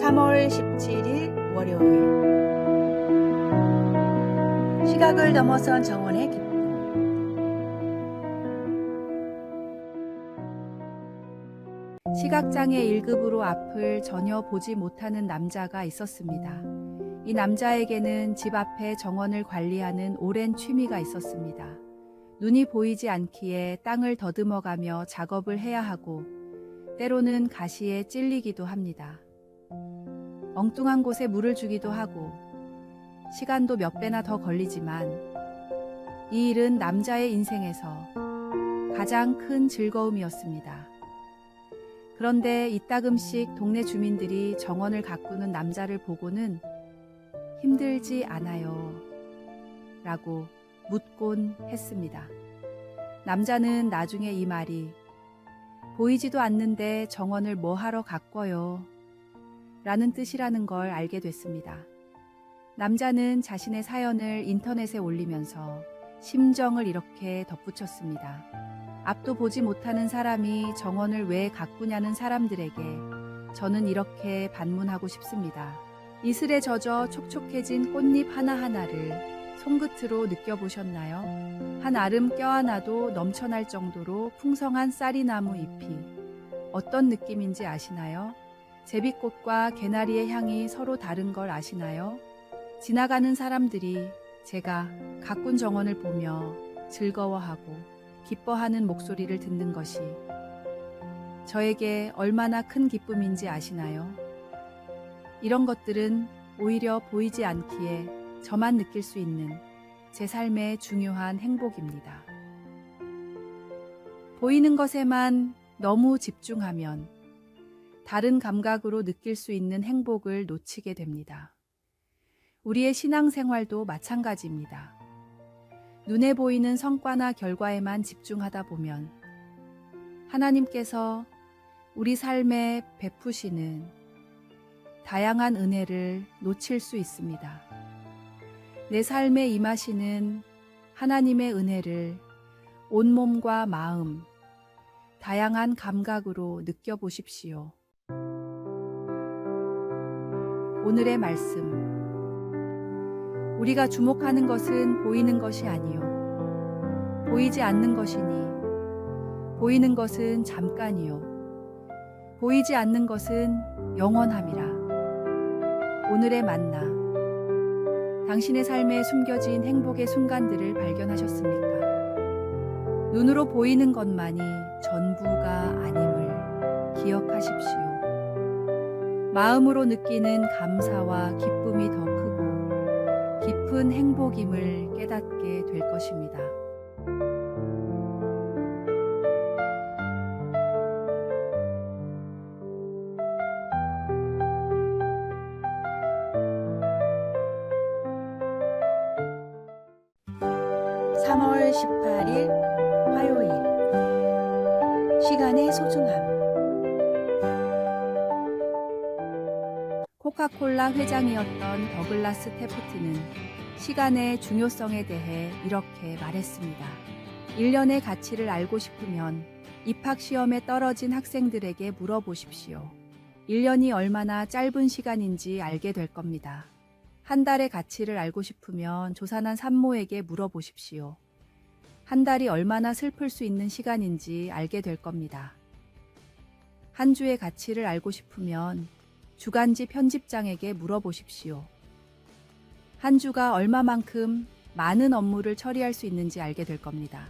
3월 17일 월요일 시각을 넘어선 정원의 기쁨. 시각장애 1급으로 앞을 전혀 보지 못하는 남자가 있었습니다. 이 남자에게는 집 앞에 정원을 관리하는 오랜 취미가 있었습니다. 눈이 보이지 않기에 땅을 더듬어가며 작업을 해야 하고 때로는 가시에 찔리기도 합니다. 엉뚱한 곳에 물을 주기도 하고 시간도 몇 배나 더 걸리지만 이 일은 남자의 인생에서 가장 큰 즐거움이었습니다. 그런데 이따금씩 동네 주민들이 정원을 가꾸는 남자를 보고는 힘들지 않아요? 라고 묻곤 했습니다. 남자는 나중에 이 말이 보이지도 않는데 정원을 뭐 하러 가꿔요? 라는 뜻이라는 걸 알게 됐습니다. 남자는 자신의 사연을 인터넷에 올리면서 심정을 이렇게 덧붙였습니다. 앞도 보지 못하는 사람이 정원을 왜 가꾸냐는 사람들에게 저는 이렇게 반문하고 싶습니다. 이슬에 젖어 촉촉해진 꽃잎 하나하나를 손끝으로 느껴보셨나요? 한 알음 껴안아도 넘쳐날 정도로 풍성한 쌀이나무 잎이 어떤 느낌인지 아시나요? 제비꽃과 개나리의 향이 서로 다른 걸 아시나요? 지나가는 사람들이 제가 가꾼 정원을 보며 즐거워하고 기뻐하는 목소리를 듣는 것이 저에게 얼마나 큰 기쁨인지 아시나요? 이런 것들은 오히려 보이지 않기에 저만 느낄 수 있는 제 삶의 중요한 행복입니다. 보이는 것에만 너무 집중하면 다른 감각으로 느낄 수 있는 행복을 놓치게 됩니다. 우리의 신앙생활도 마찬가지입니다. 눈에 보이는 성과나 결과에만 집중하다 보면 하나님께서 우리 삶에 베푸시는 다양한 은혜를 놓칠 수 있습니다. 내 삶에 임하시는 하나님의 은혜를 온몸과 마음, 다양한 감각으로 느껴보십시오. 오늘의 말씀. 우리가 주목하는 것은 보이는 것이 아니요 보이지 않는 것이니 보이는 것은 잠깐이요 보이지 않는 것은 영원함이라. 오늘의 만나. 당신의 삶에 숨겨진 행복의 순간들을 발견하셨습니까? 눈으로 보이는 것만이 전부가 아님을 기억하십시오. 마음으로 느끼는 감사와 기쁨이 더 크고 깊은 행복임을 깨닫게 될 것입니다. (3월 18일) 화요일 시간의 소중함. 코카콜라 회장이었던 더글라스 테프트는 시간의 중요성에 대해 이렇게 말했습니다. 1년의 가치를 알고 싶으면 입학시험에 떨어진 학생들에게 물어보십시오. 1년이 얼마나 짧은 시간인지 알게 될 겁니다. 한 달의 가치를 알고 싶으면 조산한 산모에게 물어보십시오. 한 달이 얼마나 슬플 수 있는 시간인지 알게 될 겁니다. 한 주의 가치를 알고 싶으면 주간지 편집장에게 물어보십시오. 한 주가 얼마만큼 많은 업무를 처리할 수 있는지 알게 될 겁니다.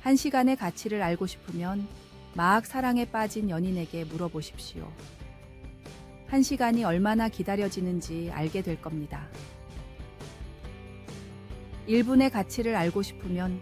한 시간의 가치를 알고 싶으면 마악 사랑에 빠진 연인에게 물어보십시오. 한 시간이 얼마나 기다려지는지 알게 될 겁니다. 1분의 가치를 알고 싶으면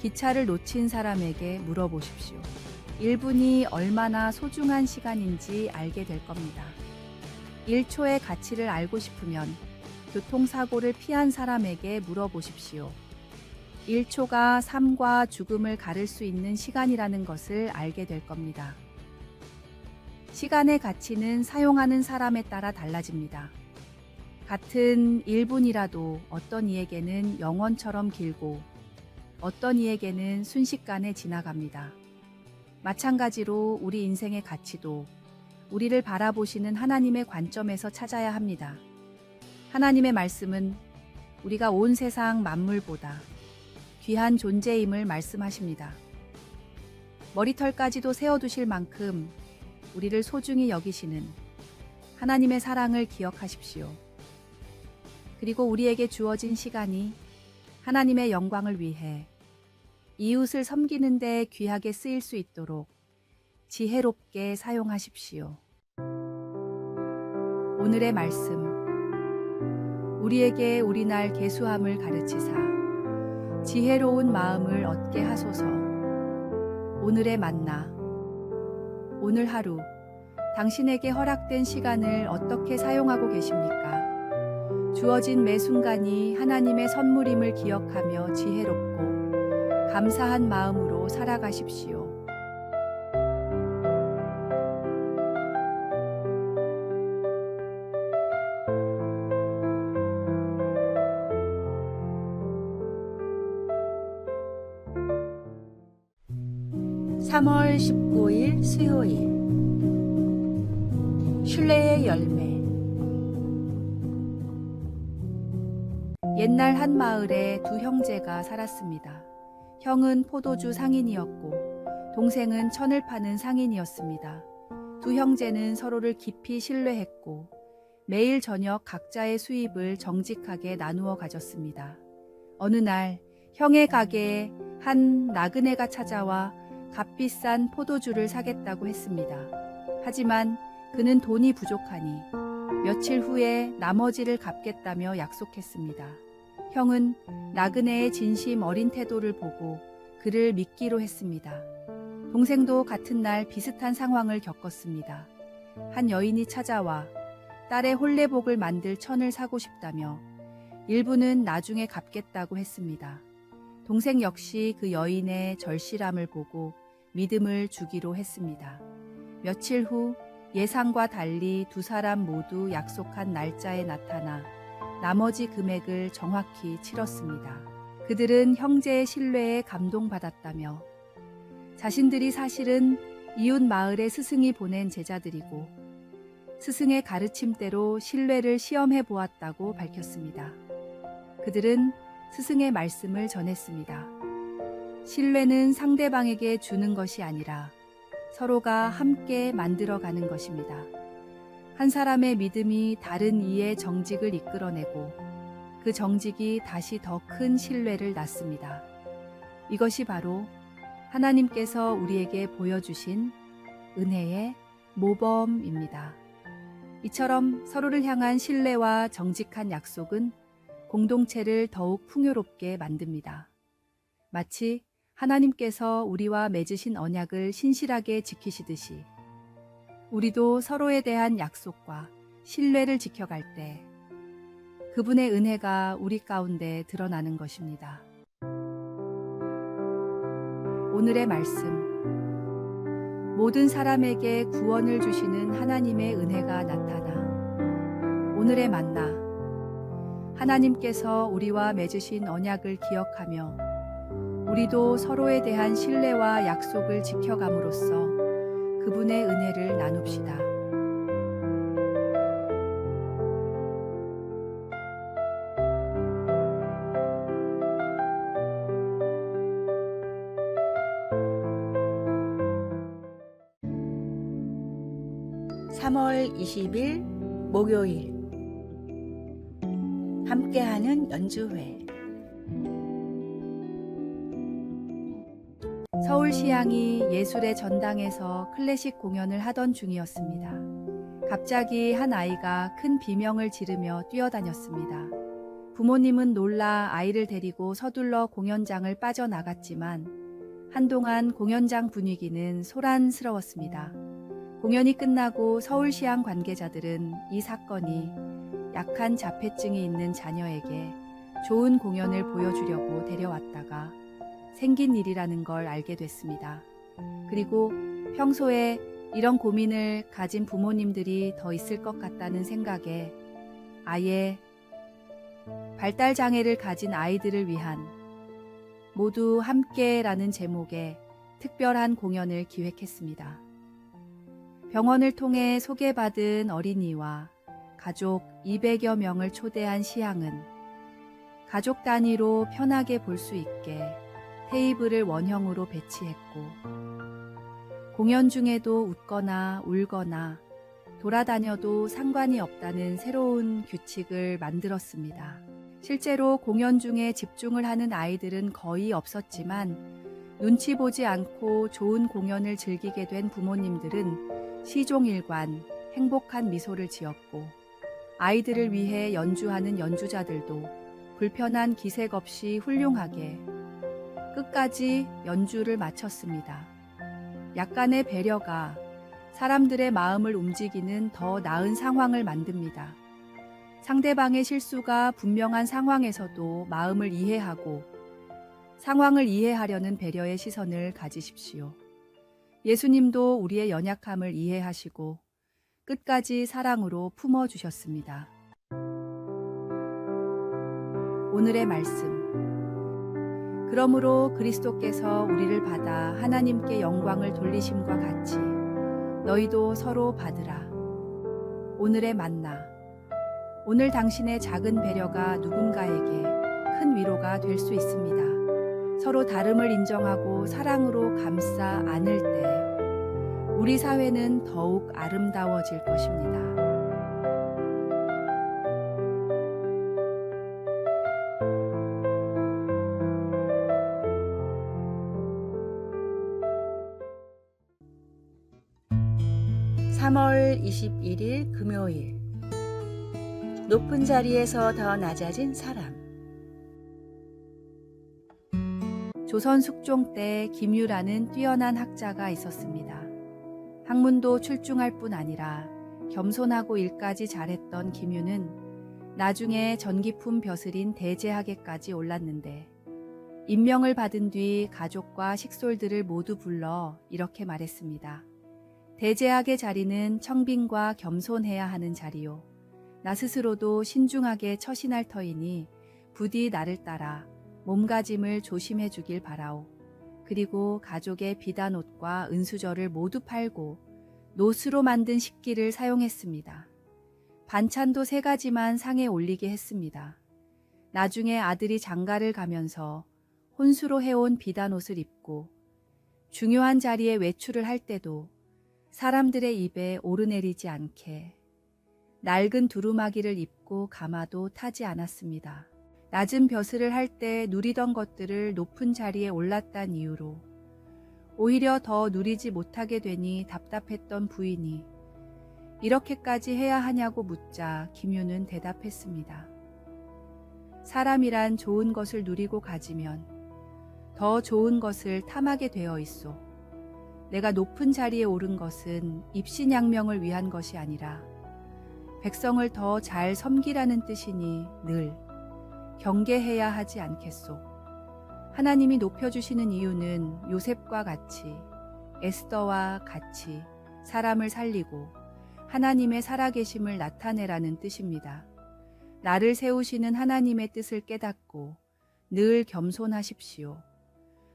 기차를 놓친 사람에게 물어보십시오. 1분이 얼마나 소중한 시간인지 알게 될 겁니다. 1초의 가치를 알고 싶으면 교통사고를 피한 사람에게 물어보십시오. 1초가 삶과 죽음을 가를 수 있는 시간이라는 것을 알게 될 겁니다. 시간의 가치는 사용하는 사람에 따라 달라집니다. 같은 1분이라도 어떤 이에게는 영원처럼 길고 어떤 이에게는 순식간에 지나갑니다. 마찬가지로 우리 인생의 가치도 우리를 바라보시는 하나님의 관점에서 찾아야 합니다. 하나님의 말씀은 우리가 온 세상 만물보다 귀한 존재임을 말씀하십니다. 머리털까지도 세어두실 만큼 우리를 소중히 여기시는 하나님의 사랑을 기억하십시오. 그리고 우리에게 주어진 시간이 하나님의 영광을 위해 이웃을 섬기는 데 귀하게 쓰일 수 있도록 지혜롭게 사용하십시오. 오늘의 말씀, 우리에게 우리날 계수함을 가르치사 지혜로운 마음을 얻게 하소서. 오늘의 만나, 오늘 하루 당신에게 허락된 시간을 어떻게 사용하고 계십니까? 주어진 매 순간이 하나님의 선물임을 기억하며 지혜롭고 감사한 마음으로 살아가십시오. (3월 19일) 수요일 신뢰의 열매. 옛날 한 마을에 두 형제가 살았습니다. 형은 포도주 상인이었고 동생은 천을 파는 상인이었습니다. 두 형제는 서로를 깊이 신뢰했고 매일 저녁 각자의 수입을 정직하게 나누어 가졌습니다. 어느 날 형의 가게에 한 나그네가 찾아와 값비싼 포도주를 사겠다고 했습니다. 하지만 그는 돈이 부족하니 며칠 후에 나머지를 갚겠다며 약속했습니다. 형은 나그네의 진심 어린 태도를 보고 그를 믿기로 했습니다. 동생도 같은 날 비슷한 상황을 겪었습니다. 한 여인이 찾아와 딸의 혼례복을 만들 천을 사고 싶다며 일부는 나중에 갚겠다고 했습니다. 동생 역시 그 여인의 절실함을 보고 믿음을 주기로 했습니다. 며칠 후 예상과 달리 두 사람 모두 약속한 날짜에 나타나 나머지 금액을 정확히 치렀습니다. 그들은 형제의 신뢰에 감동받았다며 자신들이 사실은 이웃 마을의 스승이 보낸 제자들이고 스승의 가르침대로 신뢰를 시험해 보았다고 밝혔습니다. 그들은 스승의 말씀을 전했습니다. 신뢰는 상대방에게 주는 것이 아니라 서로가 함께 만들어가는 것입니다. 한 사람의 믿음이 다른 이의 정직을 이끌어내고 그 정직이 다시 더 큰 신뢰를 낳습니다. 이것이 바로 하나님께서 우리에게 보여주신 은혜의 모범입니다. 이처럼 서로를 향한 신뢰와 정직한 약속은 공동체를 더욱 풍요롭게 만듭니다. 마치 하나님께서 우리와 맺으신 언약을 신실하게 지키시듯이 우리도 서로에 대한 약속과 신뢰를 지켜갈 때 그분의 은혜가 우리 가운데 드러나는 것입니다. 오늘의 말씀, 모든 사람에게 구원을 주시는 하나님의 은혜가 나타나 오늘의 만나, 하나님께서 우리와 맺으신 언약을 기억하며 우리도 서로에 대한 신뢰와 약속을 지켜감으로써 그분의 은혜를 나눕시다. (3월 20일) 목요일 함께하는 연주회. 서울시향이 예술의 전당에서 클래식 공연을 하던 중이었습니다. 갑자기 한 아이가 큰 비명을 지르며 뛰어다녔습니다. 부모님은 놀라 아이를 데리고 서둘러 공연장을 빠져나갔지만 한동안 공연장 분위기는 소란스러웠습니다. 공연이 끝나고 서울시향 관계자들은 이 사건이 약한 자폐증이 있는 자녀에게 좋은 공연을 보여주려고 데려왔다가 생긴 일이라는 걸 알게 됐습니다. 그리고 평소에 이런 고민을 가진 부모님들이 더 있을 것 같다는 생각에 아예 발달장애를 가진 아이들을 위한 모두 함께라는 제목의 특별한 공연을 기획했습니다. 병원을 통해 소개받은 어린이와 가족 200여 명을 초대한 시향은 가족 단위로 편하게 볼 수 있게 테이블을 원형으로 배치했고, 공연 중에도 웃거나 울거나 돌아다녀도 상관이 없다는 새로운 규칙을 만들었습니다. 실제로 공연 중에 집중을 하는 아이들은 거의 없었지만 눈치 보지 않고 좋은 공연을 즐기게 된 부모님들은 시종일관 행복한 미소를 지었고, 아이들을 위해 연주하는 연주자들도 불편한 기색 없이 훌륭하게 끝까지 연주를 마쳤습니다. 약간의 배려가 사람들의 마음을 움직이는 더 나은 상황을 만듭니다. 상대방의 실수가 분명한 상황에서도 마음을 이해하고 상황을 이해하려는 배려의 시선을 가지십시오. 예수님도 우리의 연약함을 이해하시고 끝까지 사랑으로 품어주셨습니다. 오늘의 말씀. 그러므로 그리스도께서 우리를 받아 하나님께 영광을 돌리심과 같이 너희도 서로 받으라. 오늘의 만나. 오늘 당신의 작은 배려가 누군가에게 큰 위로가 될 수 있습니다. 서로 다름을 인정하고 사랑으로 감싸 안을 때 우리 사회는 더욱 아름다워질 것입니다. (3월 21일) 금요일. 높은 자리에서 더 낮아진 사람. 조선 숙종 때 김유라는 뛰어난 학자가 있었습니다. 학문도 출중할 뿐 아니라 겸손하고 일까지 잘했던 김유는 나중에 전기품 벼슬인 대제학에까지 올랐는데, 임명을 받은 뒤 가족과 식솔들을 모두 불러 이렇게 말했습니다. 대제학의 자리는 청빈과 겸손해야 하는 자리요. 나 스스로도 신중하게 처신할 터이니 부디 나를 따라 몸가짐을 조심해 주길 바라오. 그리고 가족의 비단옷과 은수저를 모두 팔고 노수로 만든 식기를 사용했습니다. 반찬도 3가지만 상에 올리게 했습니다. 나중에 아들이 장가를 가면서 혼수로 해온 비단옷을 입고 중요한 자리에 외출을 할 때도 사람들의 입에 오르내리지 않게 낡은 두루마기를 입고 가마도 타지 않았습니다. 낮은 벼슬을 할 때 누리던 것들을 높은 자리에 올랐단 이유로 오히려 더 누리지 못하게 되니 답답했던 부인이 이렇게까지 해야 하냐고 묻자 김유는 대답했습니다. 사람이란 좋은 것을 누리고 가지면 더 좋은 것을 탐하게 되어 있소. 내가 높은 자리에 오른 것은 입신양명을 위한 것이 아니라 백성을 더 잘 섬기라는 뜻이니 늘 경계해야 하지 않겠소. 하나님이 높여주시는 이유는 요셉과 같이, 에스더와 같이 사람을 살리고 하나님의 살아계심을 나타내라는 뜻입니다. 나를 세우시는 하나님의 뜻을 깨닫고 늘 겸손하십시오.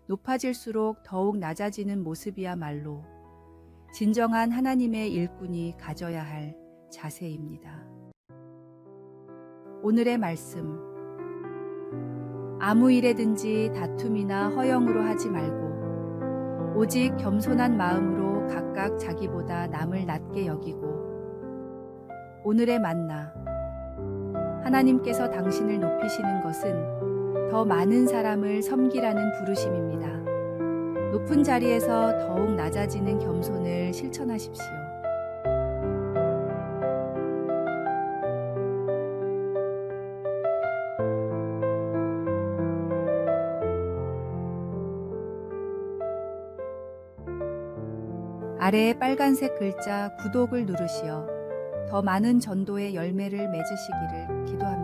높아질수록 더욱 낮아지는 모습이야말로 진정한 하나님의 일꾼이 가져야 할 자세입니다. 오늘의 말씀. 아무 일에든지 다툼이나 허영으로 하지 말고 오직 겸손한 마음으로 각각 자기보다 남을 낮게 여기고. 오늘의 만나. 하나님께서 당신을 높이시는 것은 더 많은 사람을 섬기라는 부르심입니다. 높은 자리에서 더욱 낮아지는 겸손을 실천하십시오. 아래의 빨간색 글자 구독을 누르시어 더 많은 전도의 열매를 맺으시기를 기도합니다.